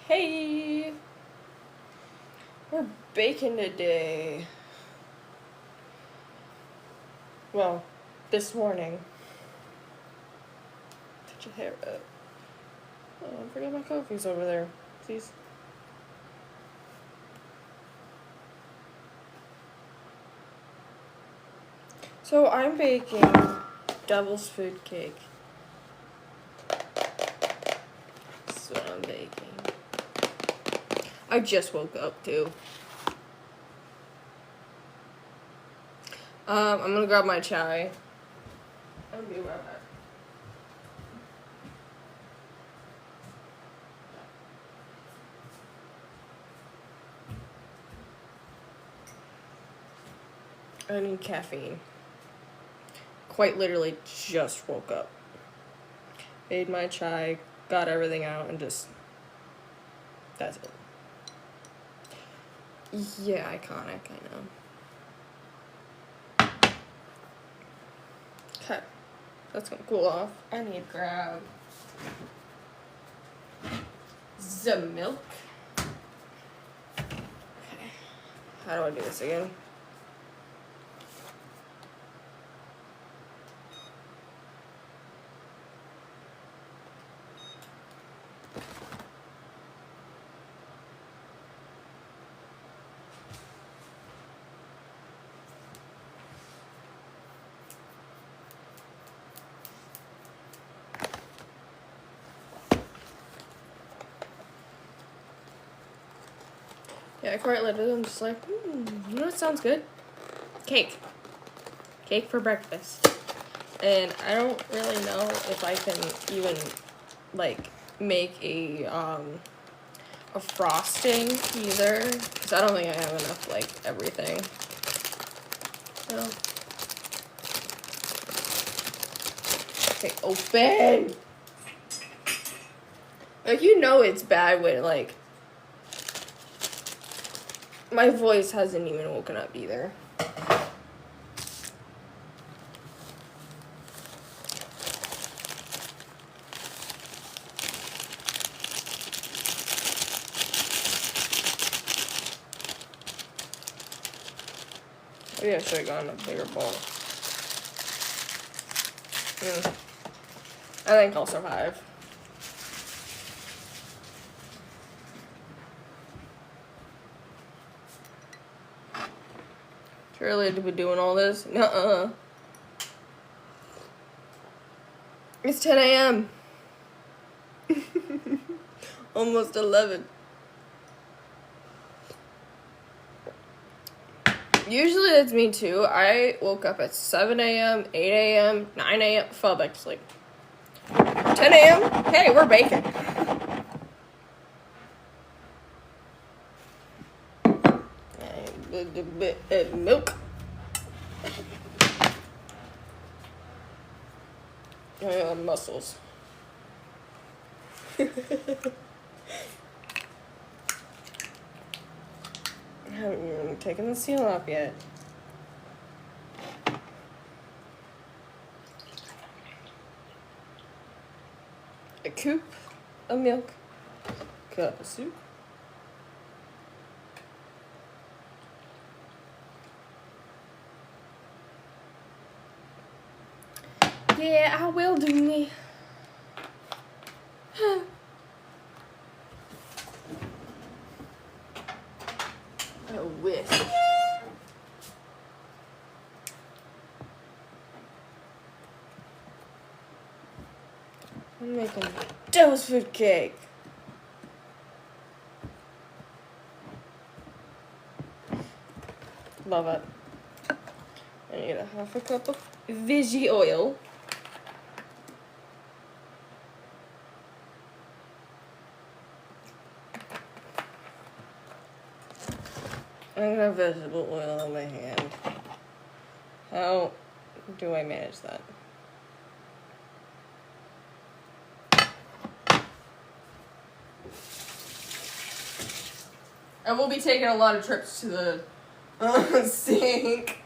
Hey! We're baking today. Well, this morning. Put your hair up. Oh, I forgot my coffee's over there. Please. So I'm baking devil's food cake. That's what I'm baking. I just woke up too. I'm gonna grab my chai. I'll be right back. I need caffeine. Quite literally just woke up. Made my chai, got everything out, and just... That's it. Yeah, iconic, I know. Okay, that's gonna cool off. I need to grab the milk. Okay, how do I do this again? Yeah, I quite literally I'm just like, you know what sounds good? Cake. Cake for breakfast. And I don't really know if I can even, like, make a frosting either. Because I don't think I have enough, like, everything. So. Okay, open! Like, you know it's bad when, like, my voice hasn't even woken up either. Maybe I should have gotten a bigger bowl. I think I'll survive. Too early to be doing all this? Nuh-uh. It's 10 a.m. Almost 11. Usually it's me too. I woke up at 7 a.m., 8 a.m., 9 a.m., fell back to sleep. 10 a.m., hey, we're baking. Milk. Muscles. I haven't even taken the seal off yet. A scoop of milk, cup of soup. Yeah, I will do me. I wish. I'm making devil's food cake. Love it. I need a half a cup of veggie oil. I don't have vegetable oil on my hand. How do I manage that? I will be taking a lot of trips to the sink.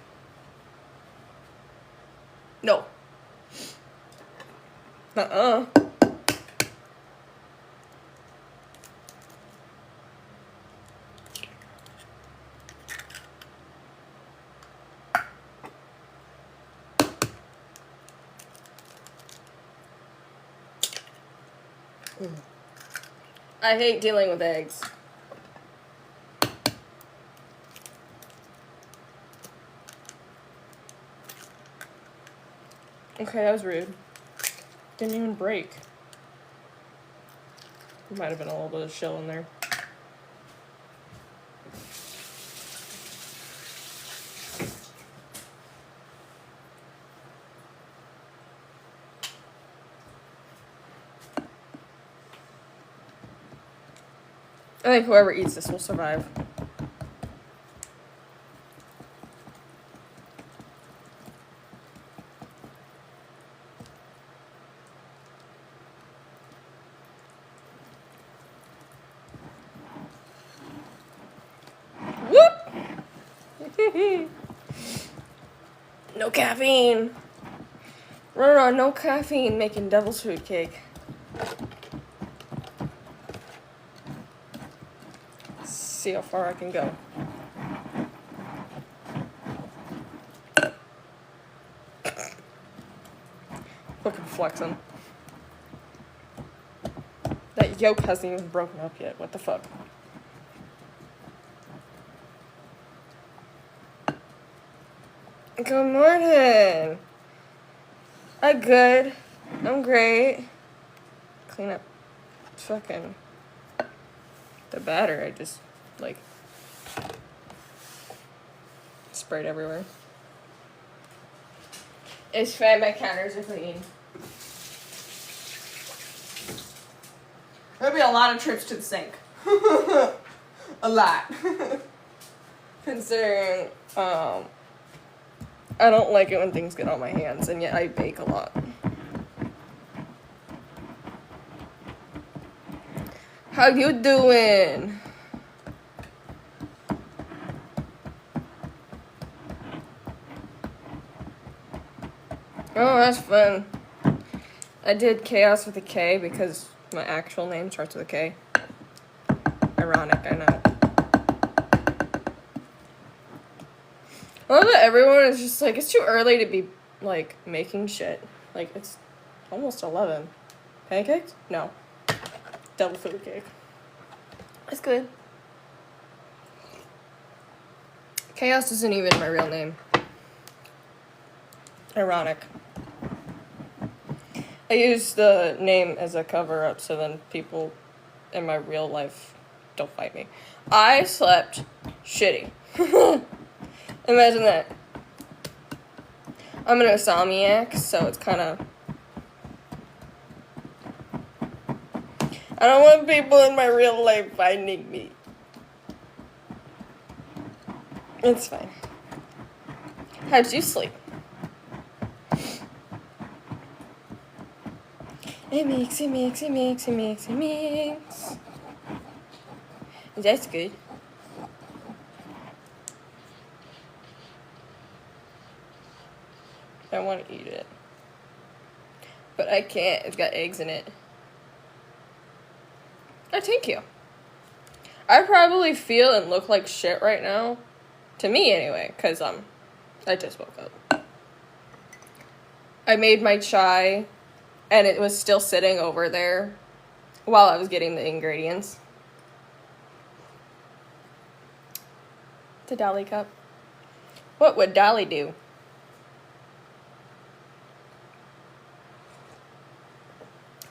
No. Uh-uh. I hate dealing with eggs. Okay, that was rude. Didn't even break. Might have been a little bit of shell in there. I think whoever eats this will survive. Whoop! No caffeine. Running on no caffeine, making devil's food cake. See how far I can go. Fucking flexing. That yolk hasn't even broken up yet. What the fuck? Good morning. I'm good. I'm great. Clean up fucking the batter. I just, like, sprayed everywhere. It's fine. My counters are clean. There'll be a lot of trips to the sink. A lot. Considering, I don't like it when things get on my hands, and yet I bake a lot. How you doing? Oh, that's fun. I did Chaos with a K because my actual name starts with a K. Ironic, I know. I love that everyone is just like, it's too early to be, like, making shit. Like, it's almost 11. Pancakes? No. Devil food cake. That's good. Chaos isn't even my real name. Ironic. I use the name as a cover-up so then people in my real life don't fight me. I slept shitty. Imagine that. I'm an insomniac, so it's kind of... I don't want people in my real life finding me. It's fine. How'd you sleep? It makes. That's good. I want to eat it. But I can't. It's got eggs in it. Oh, thank you. I probably feel and look like shit right now. To me, anyway. Because, I just woke up. I made my chai, and it was still sitting over there while I was getting the ingredients. The Dolly cup. What would Dolly do?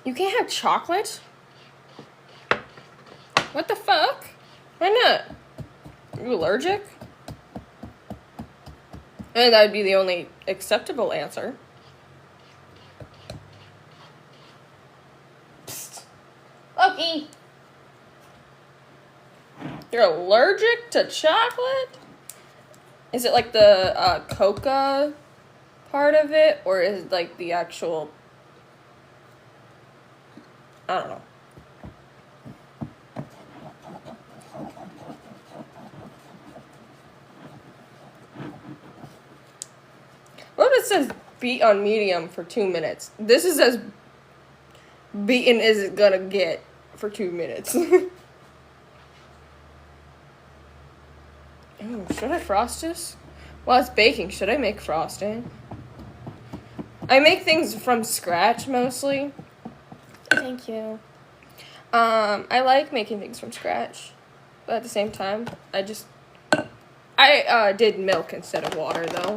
You can't have chocolate? What the fuck? Why not? Are you allergic? And that would be the only acceptable answer. Psst. Loki! You're allergic to chocolate? Is it like the coca part of it? Or is it like the actual... I don't know. What if it says beat on medium for 2 minutes? This is as beaten as it's gonna get for 2 minutes. Ooh, should I frost this? While it's baking, should I make frosting? I make things from scratch mostly. Thank you. I like making things from scratch, but at the same time, I did milk instead of water, though.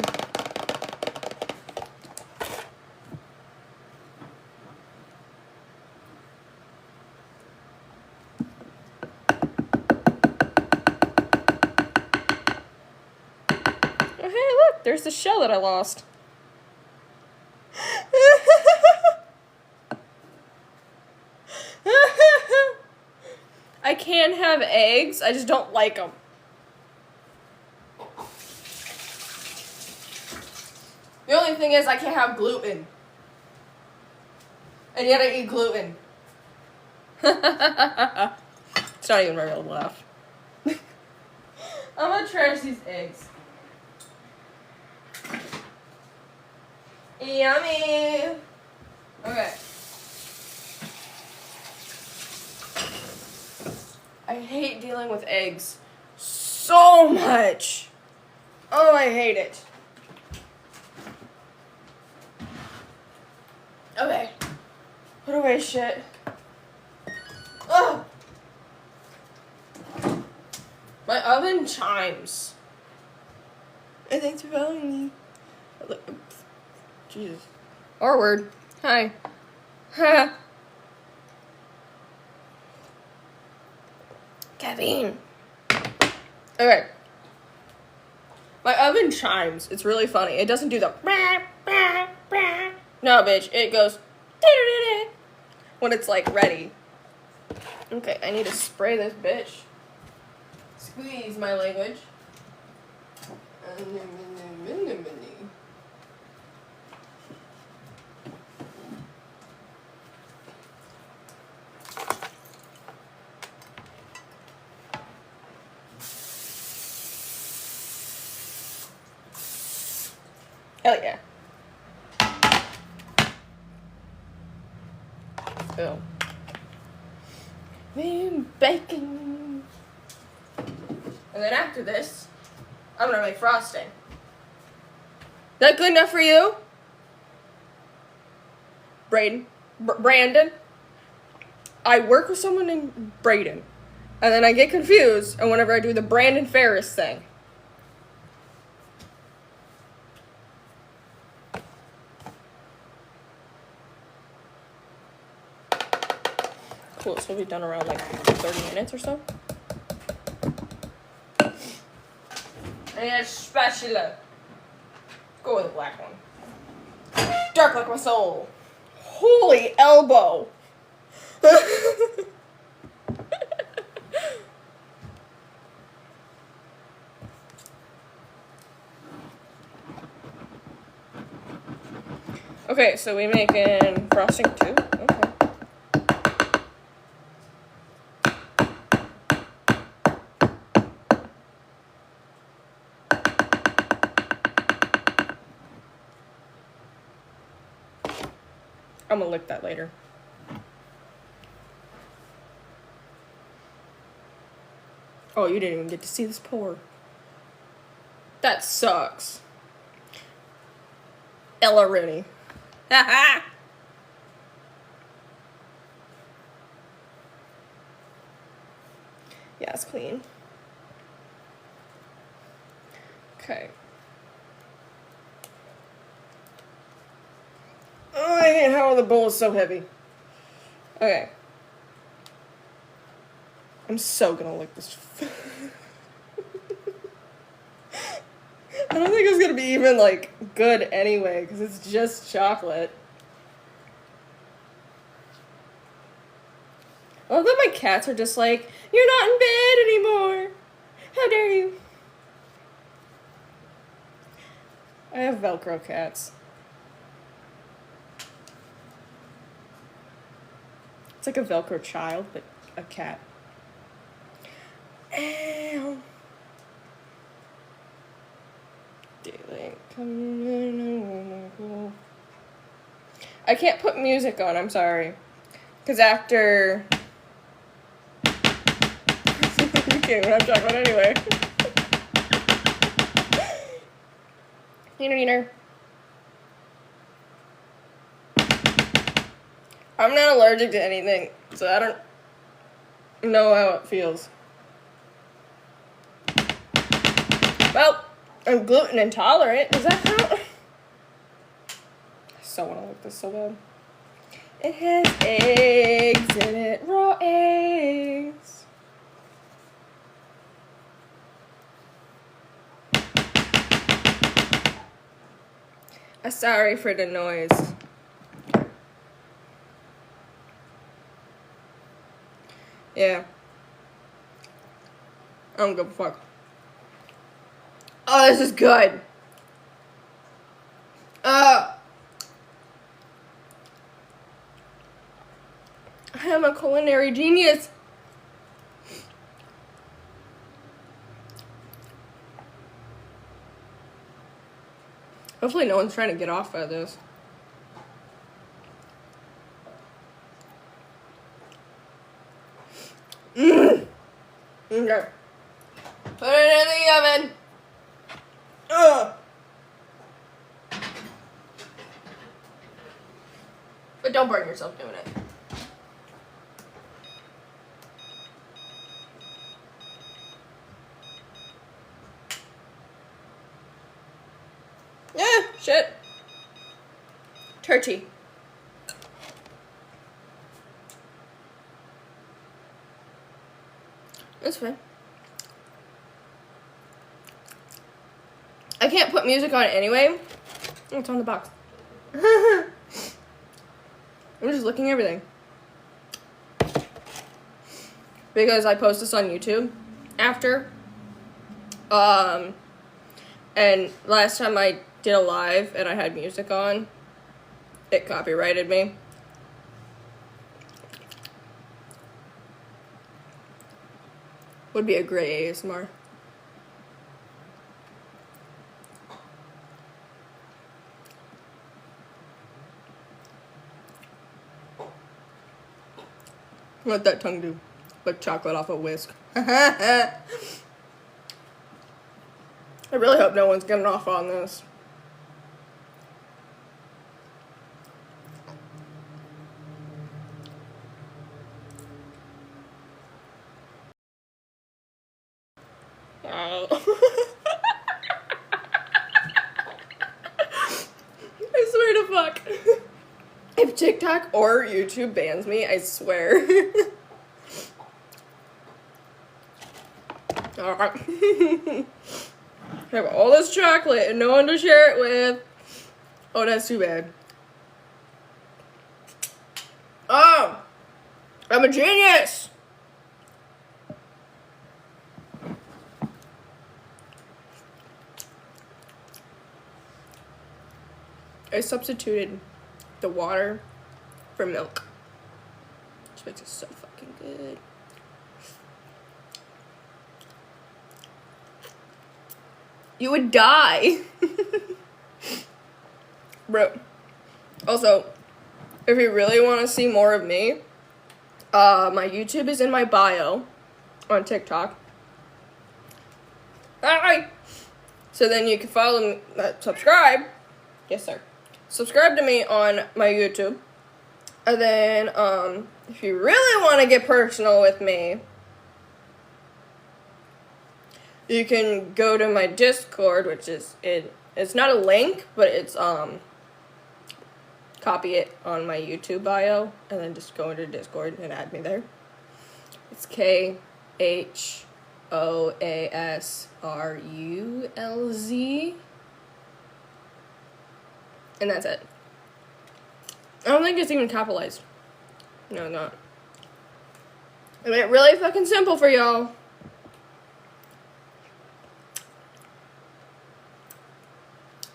Oh, hey, look, there's the shell that I lost. I can have eggs, I just don't like them. The only thing is I can't have gluten. And yet I eat gluten. It's not even my real laugh. I'm gonna trash these eggs. Yummy! Okay. I hate dealing with eggs so much. Oh, I hate it. Okay. Put away shit. Ugh. My oven chimes. And thanks for following me. Jesus. R word. Hi. Ha. Kevin. Okay. My oven chimes. It's really funny. It doesn't do the no, bitch. It goes when it's like ready. Okay, I need to spray this bitch. Squeeze my language. Hell yeah. Ew. Bacon. And then after this, I'm gonna make frosting. That good enough for you? Brandon? I work with someone named Braden. And then I get confused, and whenever I do the Brandon Ferris thing. Cool, so we'll be done around like 30 minutes or so. I need a spatula. Go with the black one. Dark like my soul. Holy elbow. Okay, so we making frosting too? Okay. I'm gonna lick that later. Oh, you didn't even get to see this pour. That sucks. Ella Rooney. Ha Yeah, it's clean. Okay. Oh, I hate how the bowl is so heavy. Okay. I'm so gonna lick this. I don't think it's gonna be even, like, good anyway, because it's just chocolate. I love that my cats are just like, you're not in bed anymore. How dare you? I have Velcro cats. It's like a Velcro child, but a cat. Ow. I can't put music on, I'm sorry. Because after... You can't even have chocolate anyway. Neener. I'm not allergic to anything, so I don't... know how it feels. Well, I'm gluten intolerant. Does that count? I so want to look this so bad. It has eggs in it, raw eggs. I'm sorry for the noise. Yeah. I don't give a fuck. Oh, this is good. I am a culinary genius. Hopefully no one's trying to get off of this. Okay. Put it in the oven. But don't burn yourself doing it. Yeah, shit. Turkey. That's fine. I can't put music on it anyway. Oh, it's on the box. I'm just looking at everything. Because I post this on YouTube after. And last time I did a live and I had music on, it copyrighted me. Would be a great ASMR. What that tongue do? Lick chocolate off a whisk. I really hope no one's getting off on this. I swear to fuck. If TikTok or YouTube bans me, I swear. Alright. I have all this chocolate and no one to share it with. Oh, that's too bad. Oh! I'm a genius! I substituted the water for milk, which makes it so fucking good. You would die. Bro. Also, if you really want to see more of me, my YouTube is in my bio on TikTok. Alright. So then you can follow me, subscribe. Yes, sir. Subscribe to me on my YouTube. And then, if you really want to get personal with me, you can go to my Discord, which is, it's not a link, but it's, copy it on my YouTube bio, and then just go into Discord and add me there. It's KHOASRULZ. And that's it. I don't think it's even capitalized. No, not. I made it really fucking simple for y'all.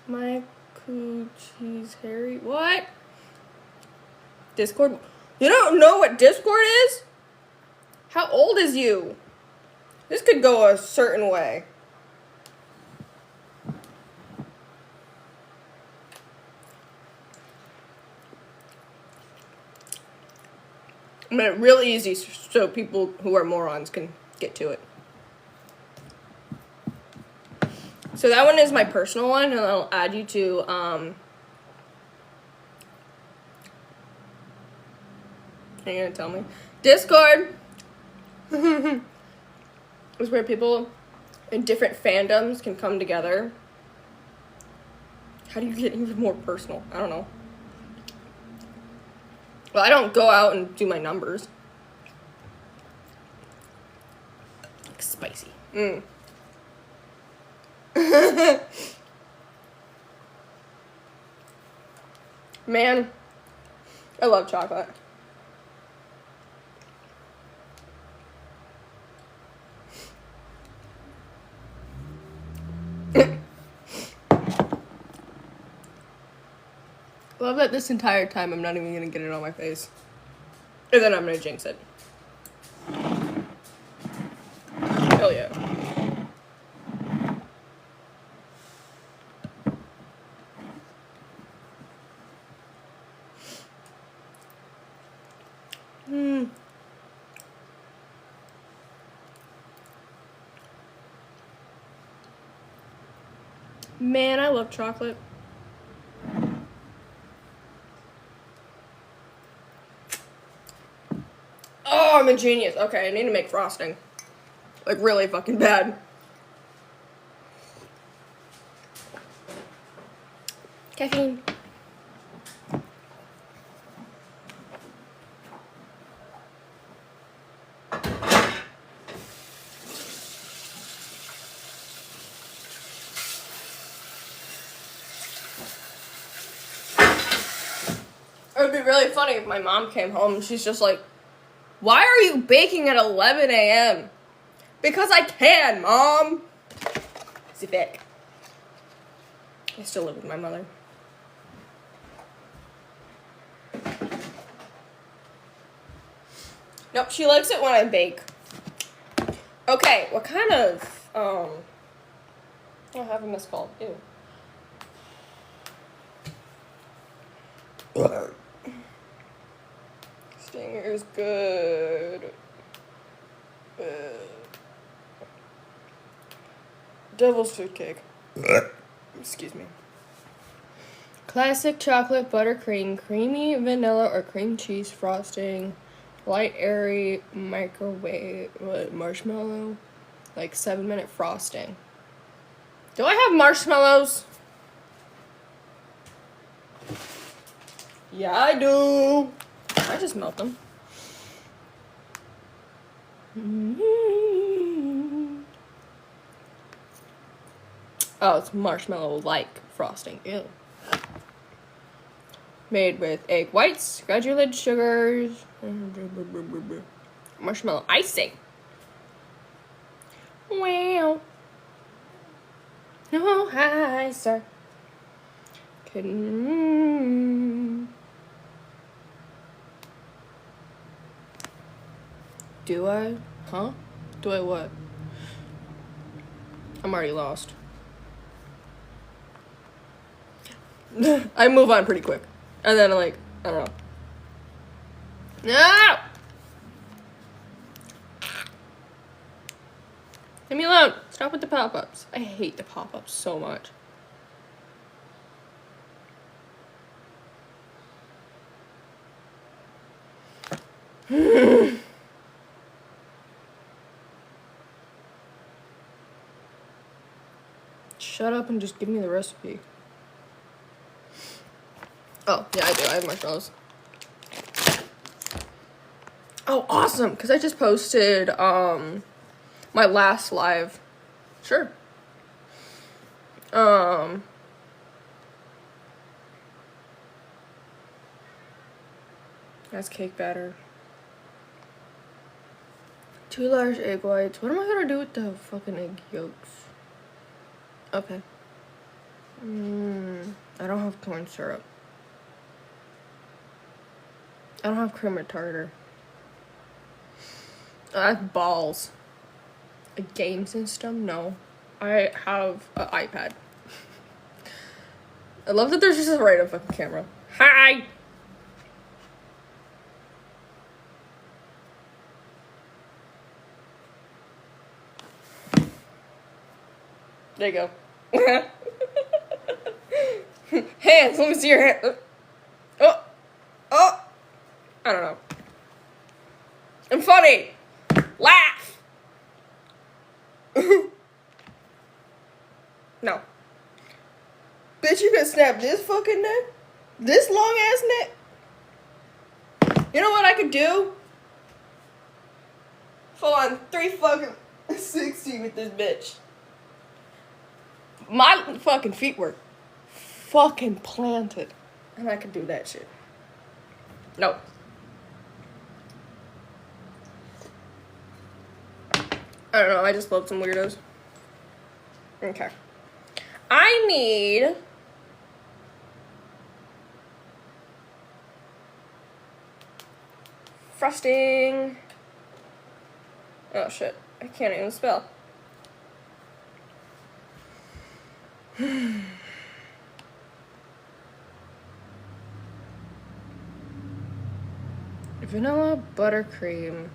My coochie's hairy. What? Discord? You don't know what Discord is? How old is you? This could go a certain way. I made it real easy so people who are morons can get to it. So that one is my personal one, and I'll add you to, are you gonna tell me? Discord. It's where people in different fandoms can come together. How do you get even more personal? I don't know. Well, I don't go out and do my numbers. Spicy. Man, I love chocolate. Love that this entire time I'm not even gonna get it on my face. And then I'm gonna jinx it. Hell yeah. Man, I love chocolate. Oh, I'm a genius. Okay, I need to make frosting. Like, really fucking bad. Caffeine. It would be really funny if my mom came home and she's just like, why are you baking at 11 a.m.? Because I can, Mom. Sit back. I still live with my mother. Nope, she likes it when I bake. Okay, what kind of, I have a miscall. Ew. Stinger is good. Devil's food cake. Excuse me. Classic chocolate buttercream, creamy vanilla or cream cheese frosting, light airy microwave marshmallow, like 7-minute frosting. Do I have marshmallows? Yeah, I do. I just melt them. Oh, it's marshmallow-like frosting. Ew. Made with egg whites, granulated sugars, marshmallow icing. Wow. No, hi, sir. Do I? Huh? Do I what? I'm already lost. I move on pretty quick. And then, like, I don't know. No! Leave me alone. Stop with the pop-ups. I hate the pop-ups so much. Shut up and just give me the recipe. Oh, yeah, I do. I have marshmallows. Oh, awesome! Because I just posted, my last live. Sure. That's cake batter. 2 large egg whites. What am I gonna do with the fucking egg yolks? Okay. I don't have corn syrup. I don't have cream or tartar. I have balls. A game system? No. I have an iPad. I love that there's just a random fucking camera. Hi! There you go. Hands, let me see your hand. Oh! I don't know. I'm funny! Laugh! No. Bitch, you can snap this fucking neck? This long ass neck? You know what I could do? Full on 360 with this bitch. My fucking feet were fucking planted. And I could do that shit. No. I don't know, I just love some weirdos. Okay. I need frosting. Oh shit, I can't even spell. Vanilla buttercream.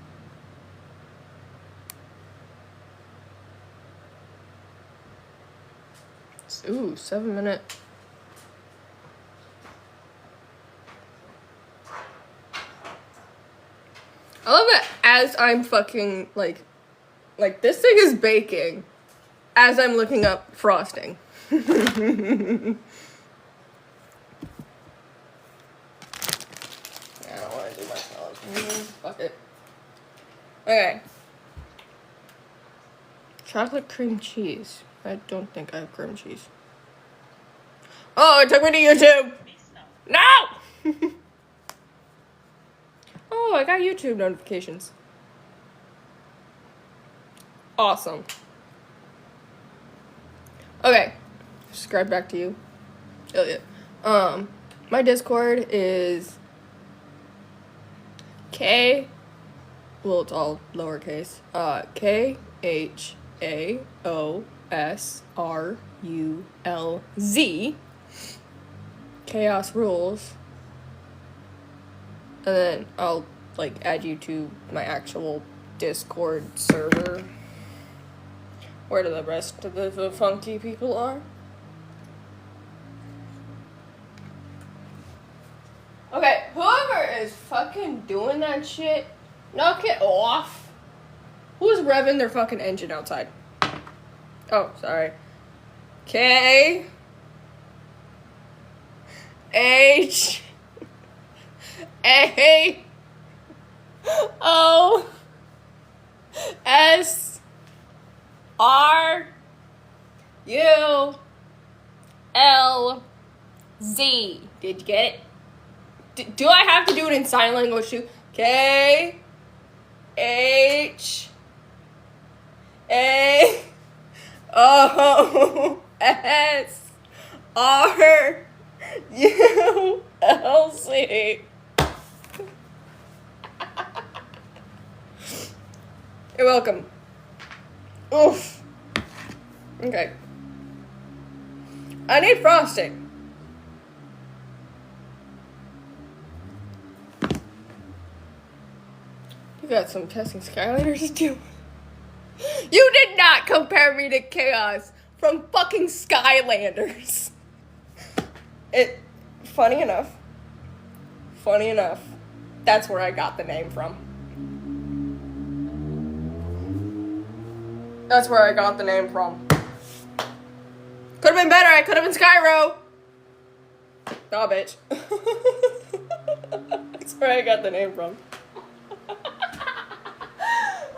Ooh, 7-minute. I love it as I'm fucking, like this thing is baking as I'm looking up frosting. I don't want to do marshmallows. Fuck it. Okay. Chocolate cream cheese. I don't think I have cream cheese. Oh, it took me to YouTube! No! Oh, I got YouTube notifications. Awesome. Okay. Subscribe back to you. Elliot. My Discord is K, well, it's all lowercase. KHAOSRULZ. Chaos Rules. And then I'll, like, add you to my actual Discord server. Where do the rest of the funky people are? Okay, whoever is fucking doing that shit, knock it off. Who's revving their fucking engine outside? Oh, sorry. K H A O S R U L Z. Did you get it? Do I have to do it in sign language too? K H A O S R U L C. You're welcome. Oof. Okay. I need frosting. You got some testing Skylanders to do. You did not compare me to Chaos from fucking Skylanders. Funny enough, that's where I got the name from. That's where I got the name from. Could have been better. I could have been Skyro. Nah, bitch. That's where I got the name from.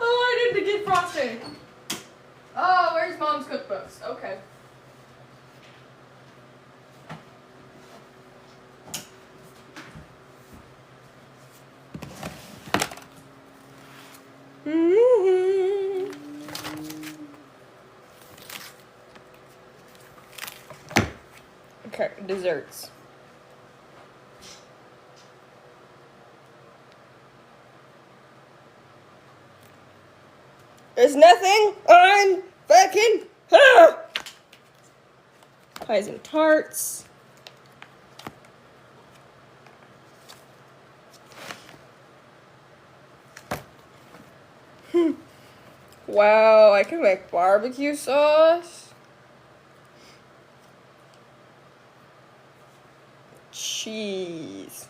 Oh, I need to get frosting. Oh, where's Mom's cookbooks? Okay. Okay, desserts. There's nothing on fucking pies and tarts. Wow, I can make barbecue sauce. Cheese.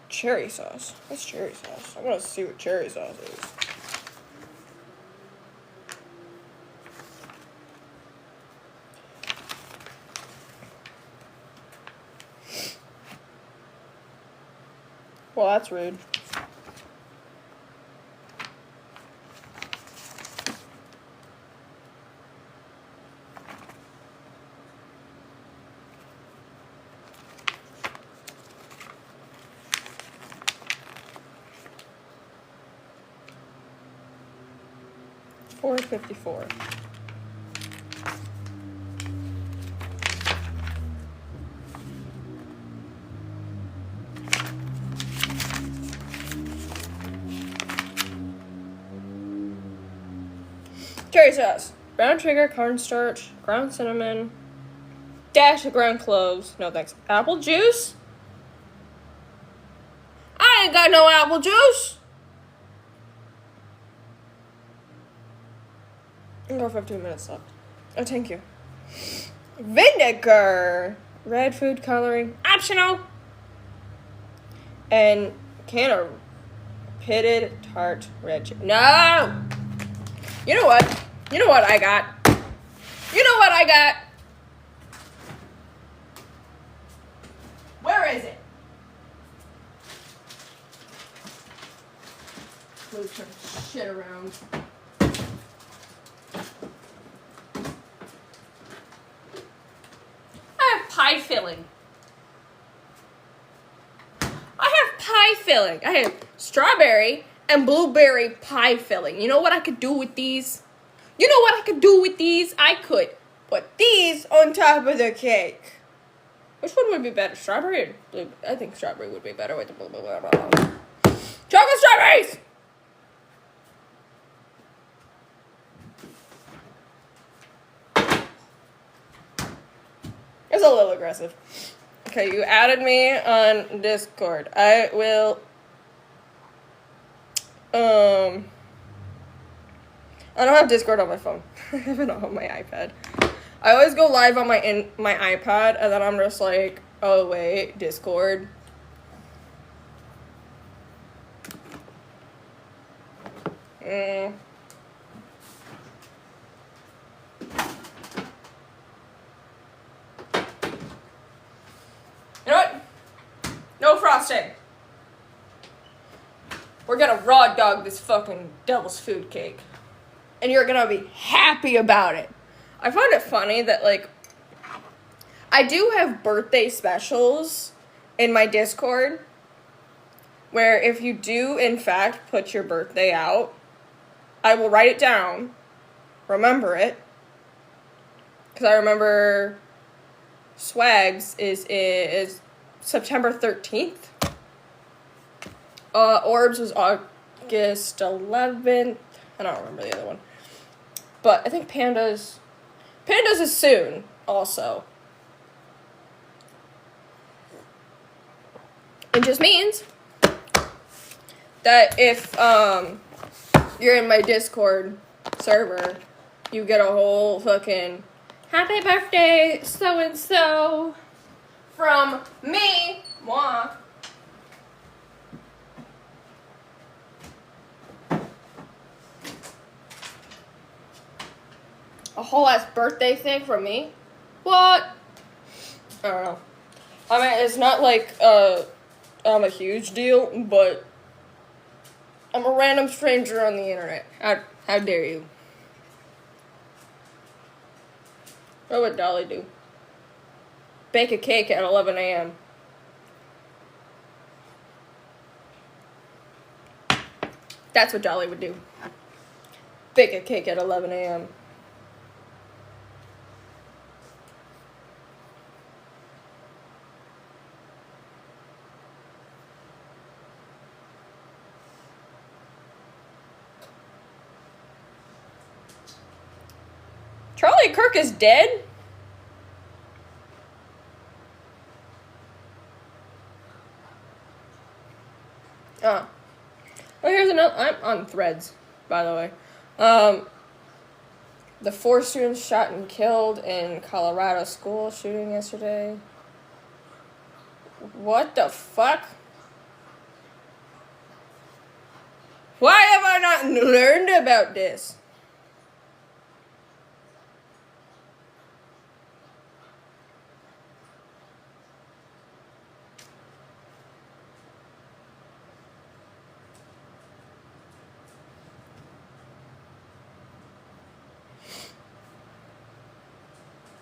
Cherry sauce. What's cherry sauce? I want to see what cherry sauce is. Well, that's rude. $4.54. Cherry sauce, brown sugar, cornstarch, ground cinnamon, dash of ground cloves. No thanks. Apple juice? I ain't got no apple juice. I got 15 minutes left. Oh, thank you. Vinegar, red food coloring, optional. And can of pitted tart red chip. No! You know what? You know what I got? You know what I got? Where is it? Move some shit around. I have pie filling. I have strawberry and blueberry pie filling. You know what I could do with these? I could put these on top of the cake. Which one would be better? Strawberry or blue? I think strawberry would be better with the blah, blah, blah, blah, blah. Chocolate strawberries! It's a little aggressive. Okay, you added me on Discord. I will, I don't have Discord on my phone. I have it on my iPad. I always go live on my iPad, and then I'm just like, oh wait, Discord. You know what? No frosting. We're gonna raw dog this fucking devil's food cake. And you're gonna be happy about it. I find it funny that, like, I do have birthday specials in my Discord where if you do, in fact, put your birthday out, I will write it down, remember it, because I remember Swags is September 13th. Orbs was August 11th. I don't remember the other one. But I think Pandas is soon, also. It just means that if you're in my Discord server, you get a whole fucking happy birthday so-and-so from me, moi. A whole ass birthday thing from me? What? I don't know. I mean, it's not like I'm a huge deal, but I'm a random stranger on the internet. How dare you? What would Dolly do? Bake a cake at 11 a.m. That's what Dolly would do. Bake a cake at 11 a.m. Charlie Kirk is dead? Oh. Well, here's another. I'm on Threads, by the way. The 4 students shot and killed in Colorado school shooting yesterday. What the fuck? Why have I not learned about this?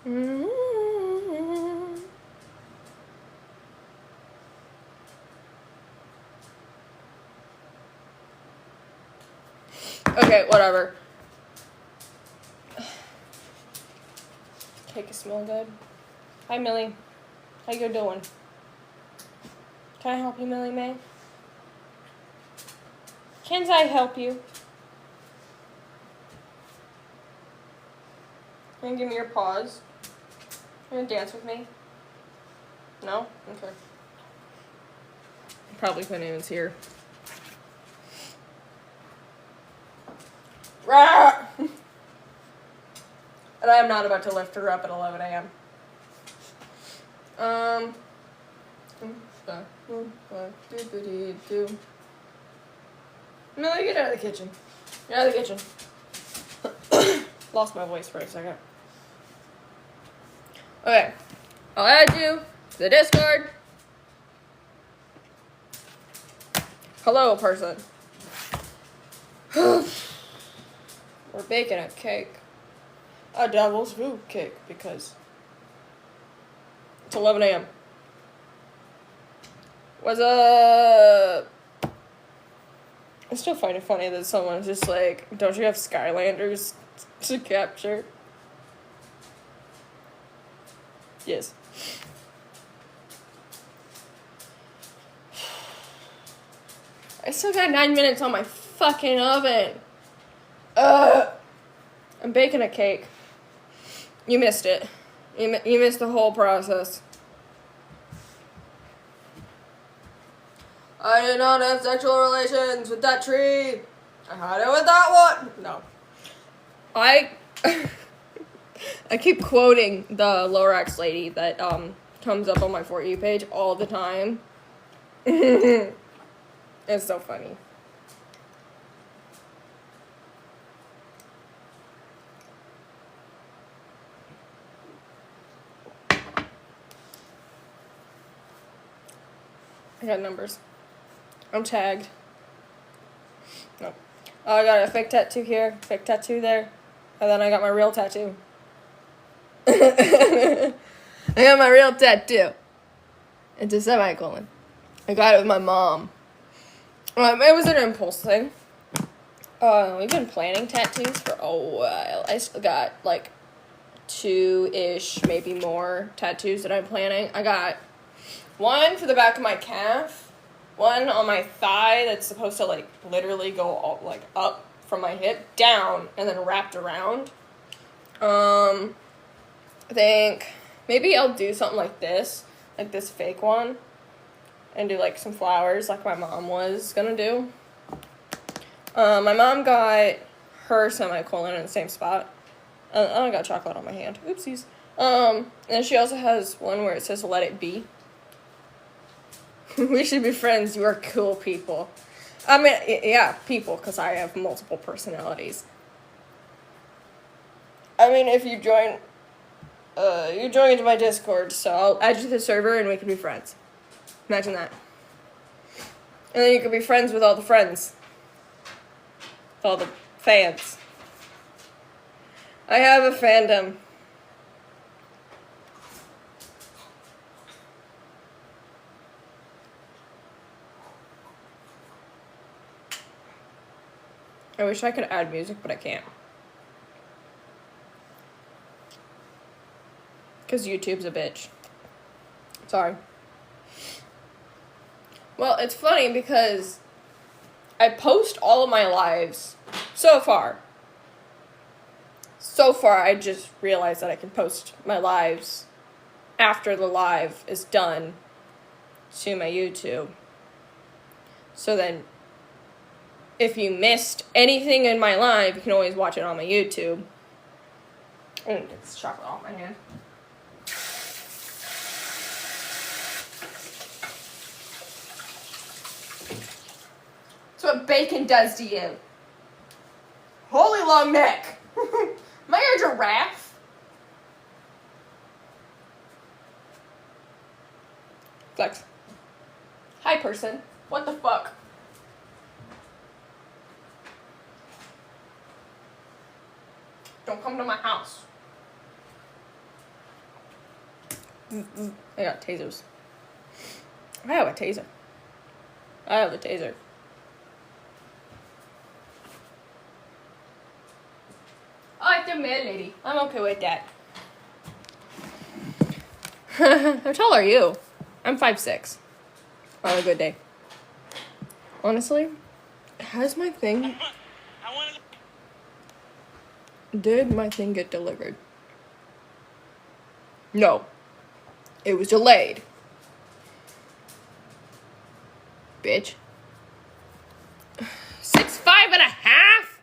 Okay, whatever. Cake smell good. Hi, Millie. How you doing? Can I help you, Millie Mae? Can I help you? Can you give me your paws? You gonna dance with me? No? Okay. Probably couldn't even see her. Rah! And I am not about to lift her up at 11 a.m. Millie, get out of the kitchen. Get out of the kitchen. Lost my voice for a second. Okay. I'll add you to the Discord. Hello, person. We're baking a cake. A devil's food cake because it's 11 a.m. What's up? I still find it funny that someone's just like, don't you have Skylanders to capture? Yes. I still got 9 minutes on my fucking oven. I'm baking a cake. You missed it. You missed the whole process. I did not have sexual relations with that tree. I had it with that one. No. I keep quoting the Lorax lady that comes up on my For You page all the time. It's so funny. I got numbers. I'm tagged. No. Oh, I got a fake tattoo here, fake tattoo there, and then I got my real tattoo. I got my real tattoo. It's a semicolon. I got it with my mom. It was an impulse thing. We've been planning tattoos for a while. I still got like 2-ish, maybe more tattoos that I'm planning. I got one for the back of my calf, one on my thigh that's supposed to like literally go all, like up from my hip down and then wrapped around. I think maybe I'll do something like this fake one, and do like some flowers like my mom was gonna do. My mom got her semicolon in the same spot. I got chocolate on my hand. Oopsies. And she also has one where it says "Let it be." We should be friends. You are cool people. I mean, yeah, people, because I have multiple personalities. I mean, if you join into my Discord, so I'll add you to the server and we can be friends. Imagine that. And then you can be friends with all the friends. With all the fans. I have a fandom. I wish I could add music, but I can't. Because YouTube's a bitch. Sorry. Well, it's funny because I post all of my lives so far. So far, I just realized that I can post my lives after the live is done to my YouTube. So then, if you missed anything in my live, you can always watch it on my YouTube. I'm gonna get this chocolate off my hand. That's what bacon does to you. Holy long neck. Am I a giraffe? Flex. Hi, person. What the fuck? Don't come to my house. I got tasers. I have a taser. I have a taser. I like the man lady. I'm okay with that. How tall are you? I'm 5'6". On a good day. Honestly, has my thing... Did my thing get delivered? No. It was delayed. Bitch. 6'5.5"?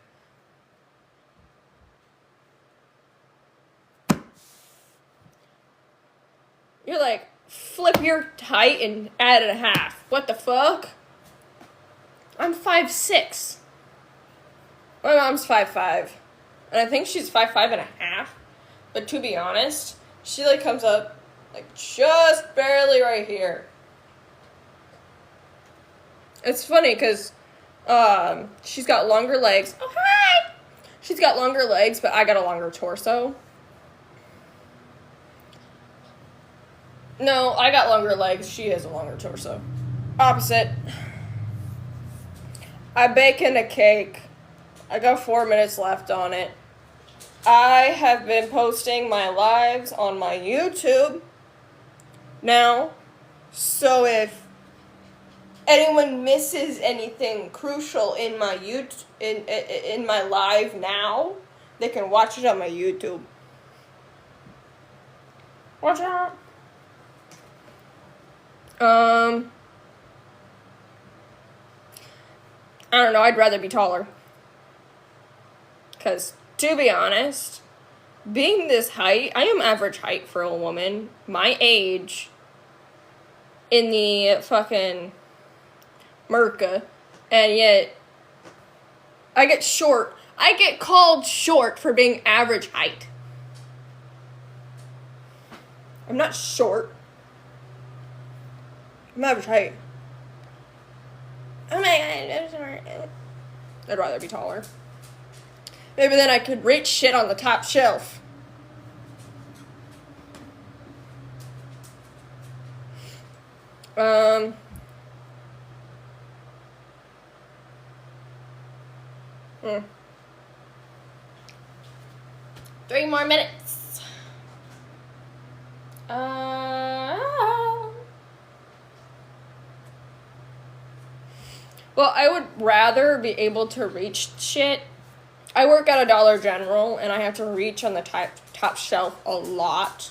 You're like, flip your height and add it a half. What the fuck? I'm 5'6". My mom's 5'5". And I think she's 5'5.5". But to be honest, she like comes up like just barely right here. It's funny because she's got longer legs. Oh, hi! She's got longer legs, but I got a longer torso. No, I got longer legs. She has a longer torso. Opposite. I baking a cake. I got 4 minutes left on it. I have been posting my lives on my YouTube now. So if anyone misses anything crucial in my in my live now, they can watch it on my YouTube. Watch out. I don't know, I'd rather be taller. Because, to be honest, being this height, I am average height for a woman, my age, in the fucking Merca, and yet, I get short. I get called short for being average height. I'm not short. I'm average height. Oh my god, I'd rather be taller. Maybe then I could reach shit on the top shelf. Three more minutes. Well, I would rather be able to reach shit. I work at a Dollar General, and I have to reach on the top shelf a lot.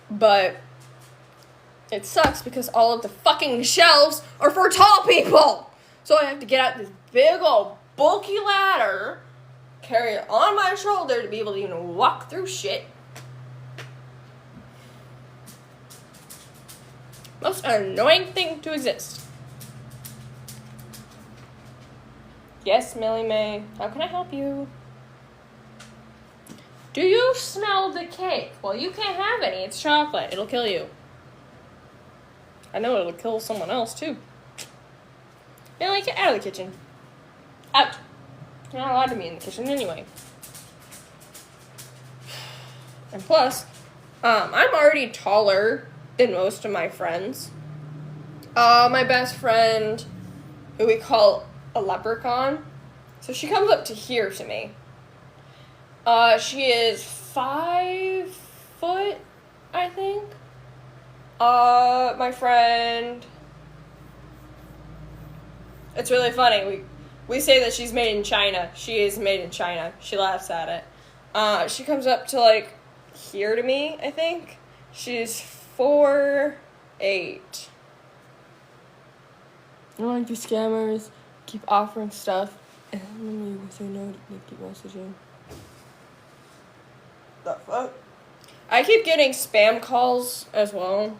But it sucks because all of the fucking shelves are for tall people. So I have to get out this big old bulky ladder, carry it on my shoulder to be able to even walk through shit. Most annoying thing to exist. Yes, Millie Mae. How can I help you? Do you smell the cake? Well, you can't have any. It's chocolate. It'll kill you. I know it'll kill someone else, too. Millie, get out of the kitchen. Out. You're not allowed to be in the kitchen anyway. And plus, I'm already taller than most of my friends. My best friend, who we call a leprechaun. So she comes up to here to me. She is 5 foot, I think. My friend... It's really funny. We say that she's made in China. She is made in China. She laughs at it. She comes up to, like, here to me, I think. She's 4'8". I don't like these scammers. Keep offering stuff. And then you say no, they keep messaging. The fuck? I keep getting spam calls as well.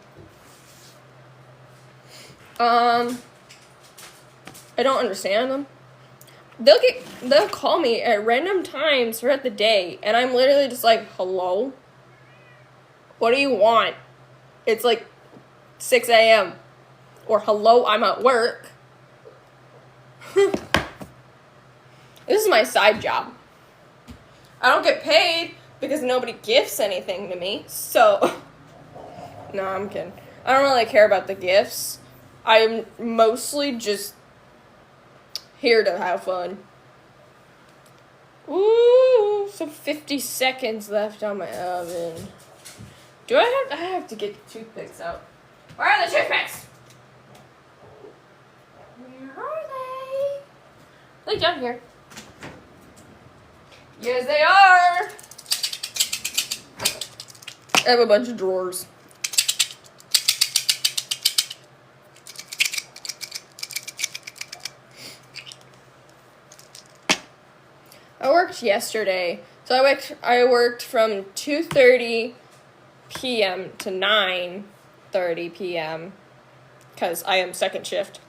I don't understand them. They'll call me at random times throughout the day, and I'm literally just like, hello? What do you want? It's like 6 a.m. Or hello, I'm at work. This is my side job. I don't get paid, because nobody gifts anything to me. So, no, I'm kidding. I don't really care about the gifts. I'm mostly just here to have fun. Ooh, so 50 seconds left on my oven. I have to get the toothpicks out. Where are the toothpicks? Where are they? Are they down here? Yes, they are. I have a bunch of drawers. I worked yesterday. So I worked from 2:30 p.m. to 9:30 p.m. because I am second shift.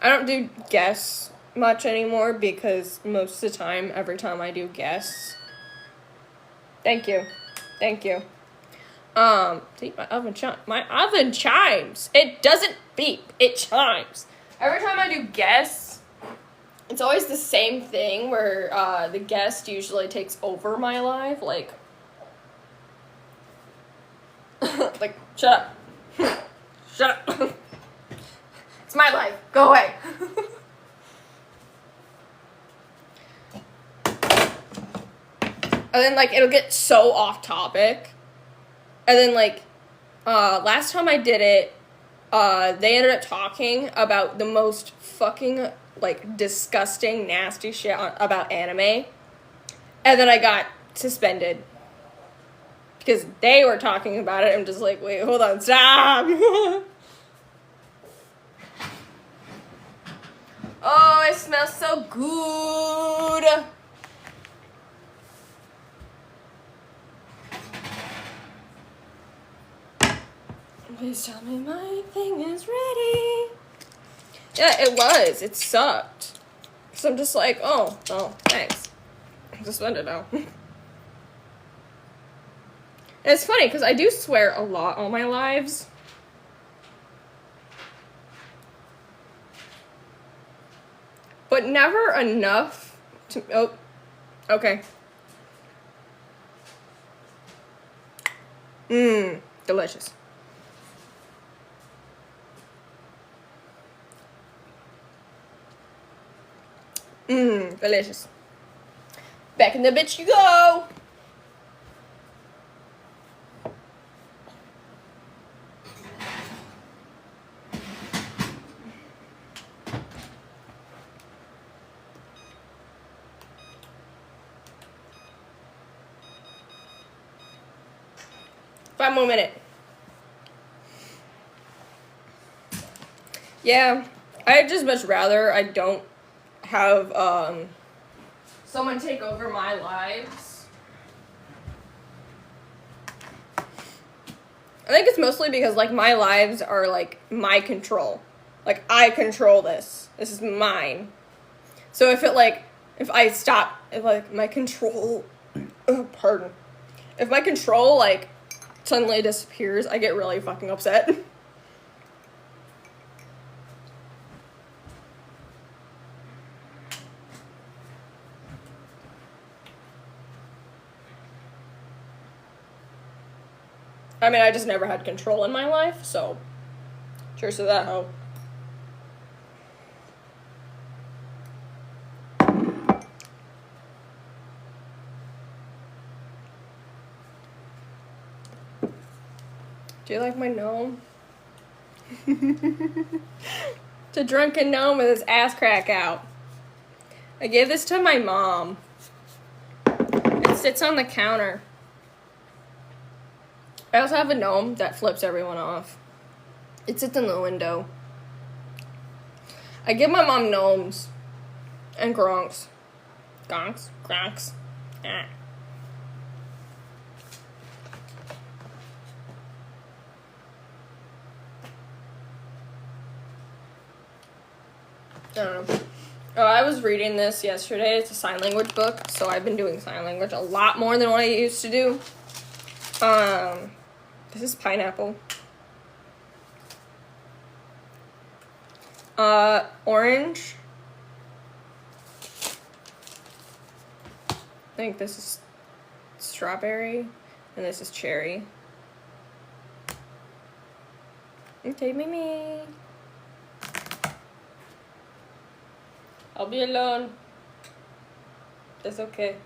I don't do guests much anymore because most of the time, every time I do guests. Thank you. See, my oven chimes. It doesn't beep. It chimes. Every time I do guests, it's always the same thing where the guest usually takes over my life. Like, shut up. Shut up. It's my life. Go away. And then, it'll get so off topic. And then, last time I did it, they ended up talking about the most fucking, disgusting, nasty shit about anime. And then I got suspended. Because they were talking about it. I'm just like, wait, hold on, stop. Oh, it smells so good. Please tell me my thing is ready. Yeah, it was. It sucked. So I'm just like, oh, thanks. I'm suspended now. And it's funny, because I do swear a lot on my lives. But never enough to... Oh, okay. Delicious. Delicious. Back in the bitch you go. Five more minutes. Yeah, I'd just much rather I don't have someone take over my lives. I think it's mostly because my lives are my control. I control this. This is mine. So if I stop, if my control, pardon, if my control suddenly disappears, I get really fucking upset. I mean, I just never had control in my life, so cheers to that, ho. Do you like my gnome? It's a drunken gnome with his ass crack out. I gave this to my mom. It sits on the counter. I also have a gnome that flips everyone off. It sits in the window. I give my mom gnomes. And gronks. Gonks? Gronks. Ah. I don't know. Oh, I was reading this yesterday. It's a sign language book, so I've been doing sign language a lot more than what I used to do. This is pineapple. Orange. I think this is strawberry, and this is cherry. Okay, Mimi. I'll be alone. That's okay.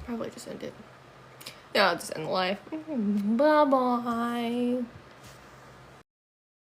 Probably just end it. Yeah, I'll just end the live. Bye-bye.